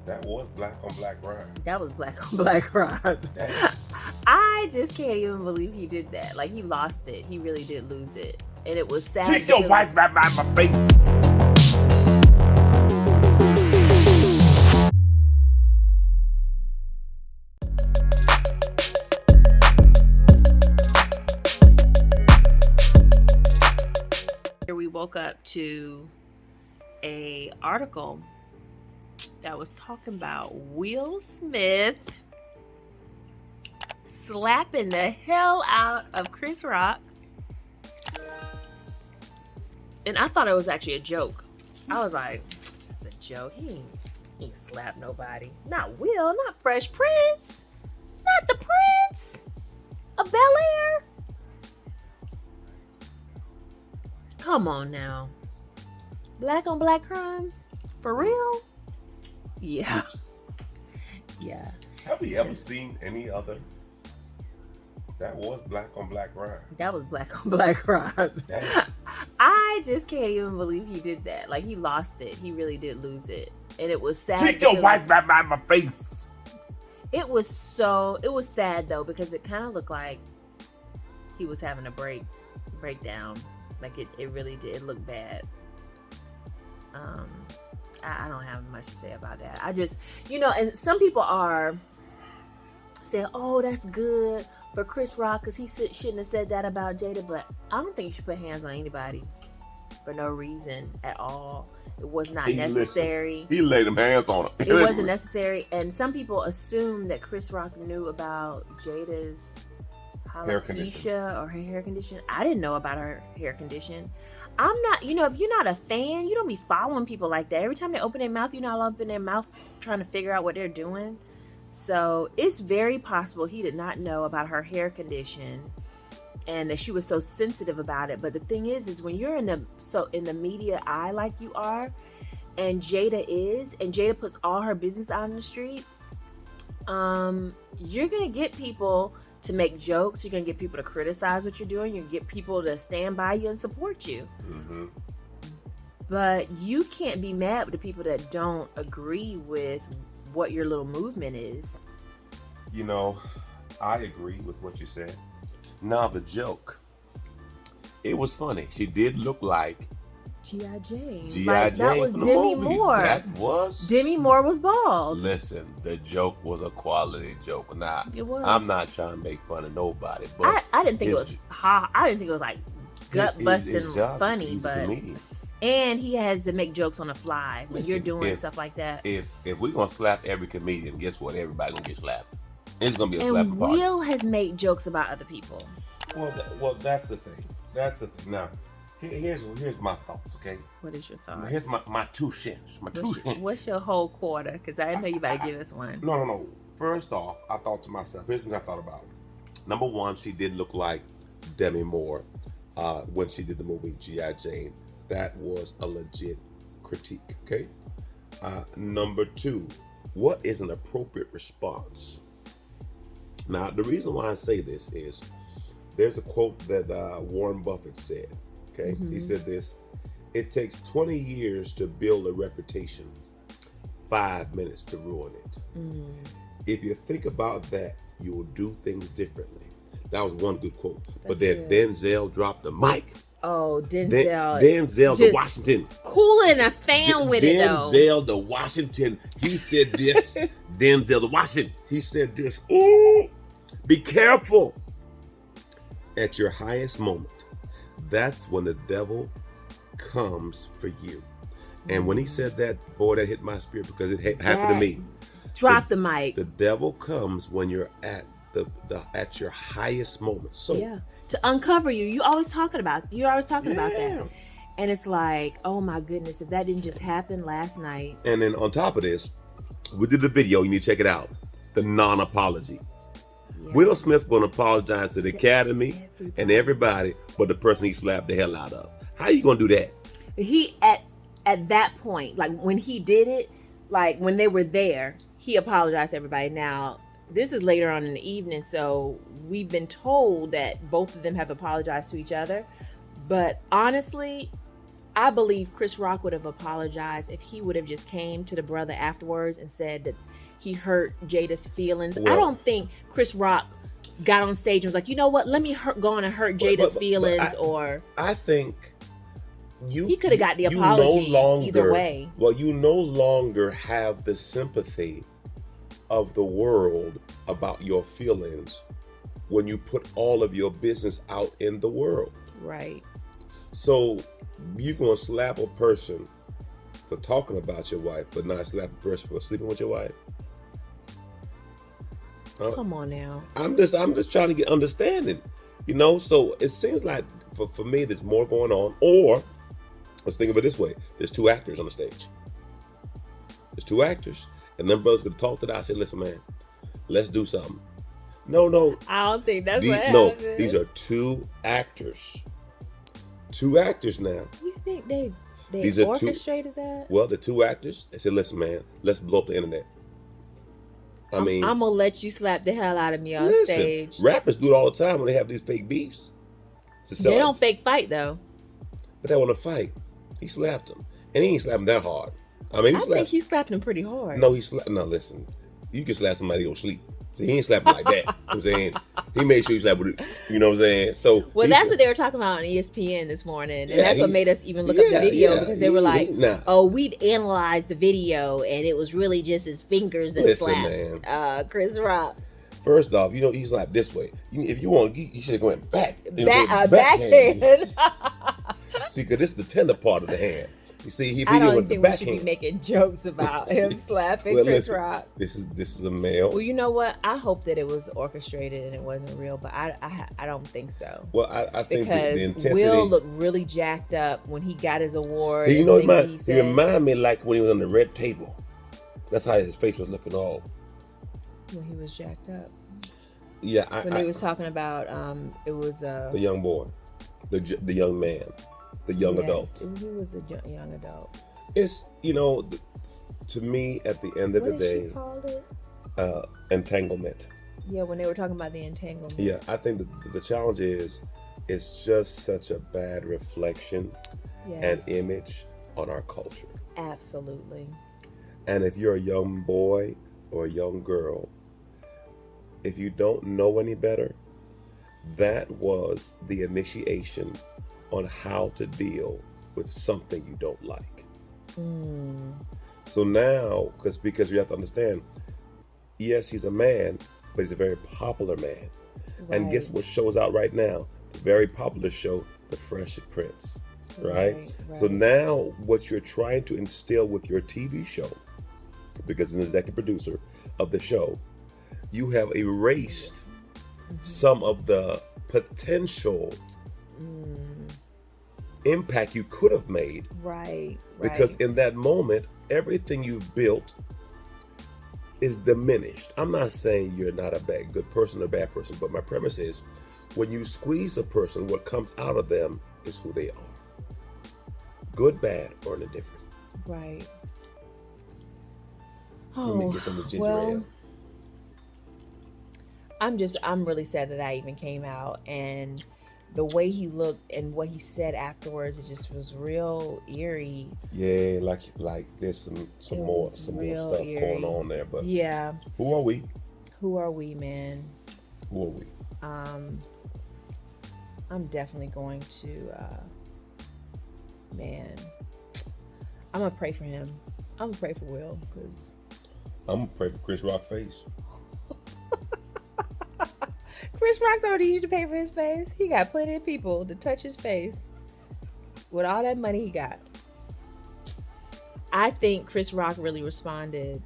That was black on black crime. That was black on black crime. Damn. I just can't even believe he did that. Like, he lost it. He really did lose it. And it was sad. Keep your wife right by my face. We woke up to a article that was talking about Will Smith slapping the hell out of Chris Rock. And I thought it was actually a joke. I was like, just a joke. He ain't slapped nobody. Not Will, not Fresh Prince. Not the Prince of Bel-Air. Come on now. Black on black crime? For real? Yeah. Yeah. Have we ever seen any other? That was black on black crime. That was black on black crime. Damn. I just can't even believe he did that. Like, he lost it. He really did lose it. And it was sad. Keep your wife right by my face. It was sad though, because it kind of looked like he was having a breakdown. Like, it really did look bad. I don't have much to say about that. I just, and some people are saying, oh, that's good for Chris Rock because he shouldn't have said that about Jada, but I don't think you should put hands on anybody for no reason at all. It was not necessary. He laid them hands on him. It wasn't necessary. And some people assume that Chris Rock knew about Jada's alopecia or her hair condition. I didn't know about her hair condition. I'm not, if you're not a fan, you don't be following people like that. Every time they open their mouth, you're not all up in their mouth trying to figure out what they're doing. So it's very possible he did not know about her hair condition and that she was so sensitive about it. But the thing is when you're in the media eye like you are, and Jada puts all her business out on the street, you're gonna get people to make jokes. You're gonna get people to criticize what you're doing. You get people to stand by you and support you. Mm-hmm. But you can't be mad with the people that don't agree with what your little movement is. I agree with what you said. Now the joke, it was funny. She did look like G.I. Jane. G.I. Jane. That was from the Demi movie. Moore. That was Demi Moore was bald. Listen, the joke was a quality joke. Now, it was. I'm not trying to make fun of nobody, but I didn't think it was I didn't think it was like gut busting funny, he's but a comedian. And he has to make jokes on the fly when you're doing stuff like that. If we're gonna slap every comedian, guess what? Everybody gonna get slapped. It's gonna be a slap And party. Will has made jokes about other people. Well, that's the thing. Now, here's my thoughts. Okay. What is your thought? Here's my 2 cents. What's your whole quarter? Because I know you better give us one. No. First off, I thought to myself. Here's what I thought about. Number one, she did look like Demi Moore when she did the movie G.I. Jane. That was a legit critique. Okay. Number 2, what is an appropriate response? Now, the reason why I say this is there's a quote that Warren Buffett said. Okay, mm-hmm. He said this: "It takes 20 years to build a reputation, 5 minutes to ruin it." Mm. If you think about that, you will do things differently. That was one good quote. But then Denzel dropped the mic. Oh, Denzel. Denzel the Washington. Cooling a fan with it, though. Denzel the Washington. He said this. Denzel the Washington. He said this. Ooh, be careful. At your highest moment, that's when the devil comes for you. And when he said that, boy, that hit my spirit because it happened to me. Drop the mic. The devil comes when you're at at your highest moment. So yeah, to uncover you. You're always talking about that. And it's like, oh my goodness, if that didn't just happen last night. And then on top of this, we did the video. You need to check it out. The non-apology. Yeah. Will Smith going to apologize to the Academy and everybody, but the person he slapped the hell out of. How you going to do that? He at that point, like when he did it, like when they were there, he apologized to everybody. Now, this is later on in the evening, so we've been told that both of them have apologized to each other. But honestly, I believe Chris Rock would have apologized if he would have just came to the brother afterwards and said that he hurt Jada's feelings. I don't think Chris Rock got on stage and was like, you know what, let me go on and hurt Jada's feelings. I think he could have got the apology either way. Well, you no longer have the sympathy of the world about your feelings when you put all of your business out in the world. Right. So you're going to slap a person for talking about your wife, but not slap a person for sleeping with your wife? Come on now. I'm just trying to get understanding, so it seems like for me there's more going on. Or let's think of it this way: there's two actors on the stage. There's two actors, and them brothers could talk to that. I said, listen, man, let's do something. No, I don't think that's what happened. No, these are two actors. Two actors now. You think they these orchestrated that? Well, the two actors, they said, listen, man, let's blow up the internet. I'm gonna let you slap the hell out of me on stage. Rappers do it all the time when they have these fake beefs. They don't fake fight though. But they want to fight. He slapped him, and he ain't slapped him that hard. I think he slapped him pretty hard. No, No, listen, you can slap somebody to go sleep. So he ain't slapping like that. You know what I'm saying? He made sure he slapped with it. You know what I'm saying? So that's what they were talking about on ESPN this morning. And that's what made us even look up the video, because they were like, we'd analyzed the video and it was really just his fingers that slapped Chris Rock. First off, he slapped this way. If you want, you should have went back. Backhand. See, because this is the tender part of the hand. You see, I don't think we should be making jokes about him slapping Chris Rock. This is a male. Well, you know what? I hope that it was orchestrated and it wasn't real, but I don't think so. Well, I think the intensity. Will looked really jacked up when he got his award. He reminded me like when he was on the red table. That's how his face was looking all. When he was jacked up. Yeah, when he was talking about it was the young boy, the young man. The young adult. He was a young adult. It's, to me, at the end of the day, she called it? Entanglement. Yeah, when they were talking about the entanglement. Yeah, I think the challenge is, it's just such a bad reflection and image on our culture. Absolutely. And if you're a young boy or a young girl, if you don't know any better, that was the initiation on how to deal with something you don't like. So now, because you have to understand, yes, he's a man, but he's a very popular man. Right. And guess what shows out right now? The very popular show, The Fresh Prince. Right? So now what you're trying to instill with your TV show, because as an executive producer of the show, you have erased some of the potential impact you could have made. Right. Because in that moment, everything you've built is diminished. I'm not saying you're not a good person or bad person, but my premise is, when you squeeze a person, what comes out of them is who they are. Good, bad, or indifferent. Right. Let me get some of the ginger ale. I'm really sad that even came out, and the way he looked and what he said afterwards, it just was real eerie. Yeah, like there's some more stuff eerie going on there. But yeah, who are we? Who are we, man? Who are we? I'm definitely going to, man. I'm gonna pray for him. I'm gonna pray for Will, because I'm gonna pray for Chris Rock's face. Chris Rock don't need you to pay for his face. He got plenty of people to touch his face with all that money he got. I think Chris Rock really responded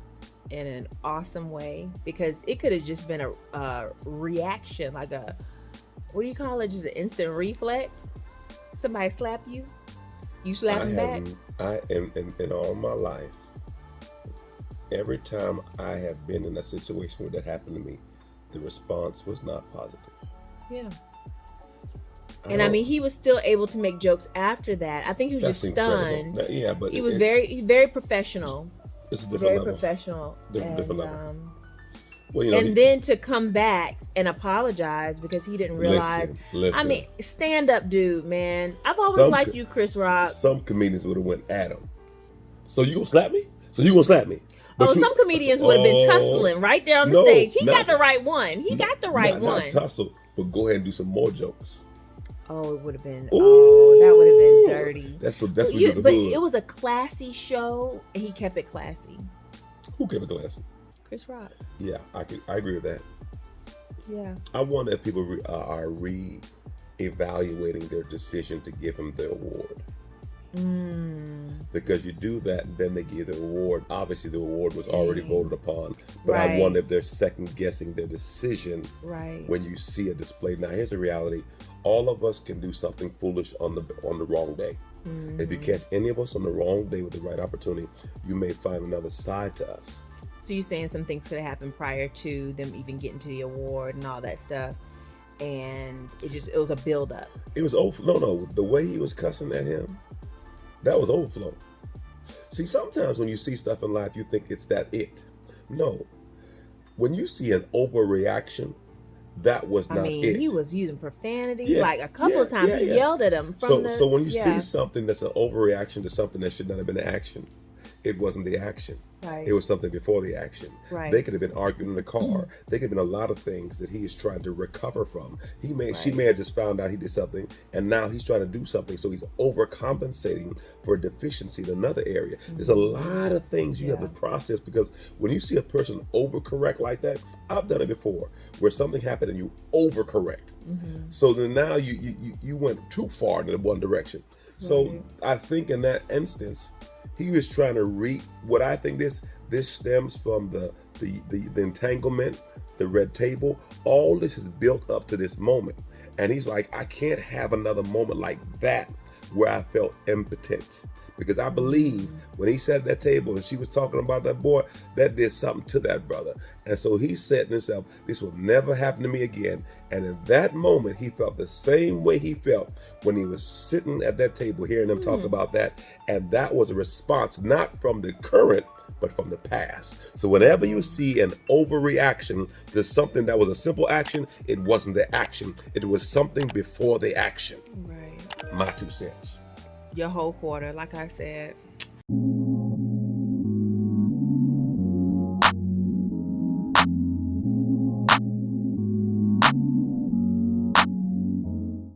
in an awesome way, because it could have just been a reaction, like what do you call it? Just an instant reflex. Somebody slap you, you slap him back. In all my life, every time I have been in a situation where that happened to me, the response was not positive. Yeah. And he was still able to make jokes after that. I think he was just stunned. But he was very professional. It's a different very level. professional. Different level. Well, and then to come back and apologize because he didn't realize. Listen. I mean, stand up, dude, man. I've always liked you, Chris Rock. Some comedians would have went at him. So you gonna slap me? But some comedians would have been tussling right there on the stage. He got the right one. Got the right one. Not tussle, but go ahead and do some more jokes. Oh, it would have been. Oh, that would have been dirty. That's what you do. But it was a classy show, and he kept it classy. Who kept it classy? Chris Rock. Yeah, I agree with that. Yeah. I wonder if people are re-evaluating their decision to give him the award. Because you do that, and then they give the award. Obviously, the award was already voted upon, but I wonder if they're second guessing their decision when you see a display. Now, here's the reality: all of us can do something foolish on the wrong day. If you catch any of us on the wrong day with the right opportunity, you may find another side to us. So you're saying some things could have happened prior to them even getting to the award and all that stuff, and it was a build up. It was no. The way he was cussing at him. That was overflow. See, sometimes when you see stuff in life, you think it's it. No. When you see an overreaction, that was not it. He was using profanity like a couple of times. He yelled at him. So when you see something that's an overreaction to something that should not have been action, it wasn't the action. Right. It was something before the action. Right. They could have been arguing in the car. They could have been a lot of things that he is trying to recover from. She may have just found out he did something, and now he's trying to do something. So he's overcompensating for a deficiency in another area. There's a lot of things you have to process, because when you see a person overcorrect like that, I've done it before, where something happened and you overcorrect. So then now you went too far in one direction. So I think in that instance, he was trying to what I think this stems from the entanglement, the red table. All this is built up to this moment. And he's like, I can't have another moment like that where I felt impotent. Because I believe when he sat at that table and she was talking about that boy, that did something to that brother. And so he said to himself, this will never happen to me again. And in that moment, he felt the same way he felt when he was sitting at that table hearing them talk about that. And that was a response, not from the current, but from the past. So whenever you see an overreaction to something that was a simple action, it wasn't the action. It was something before the action. Right. My 2 cents. Your whole quarter, like I said.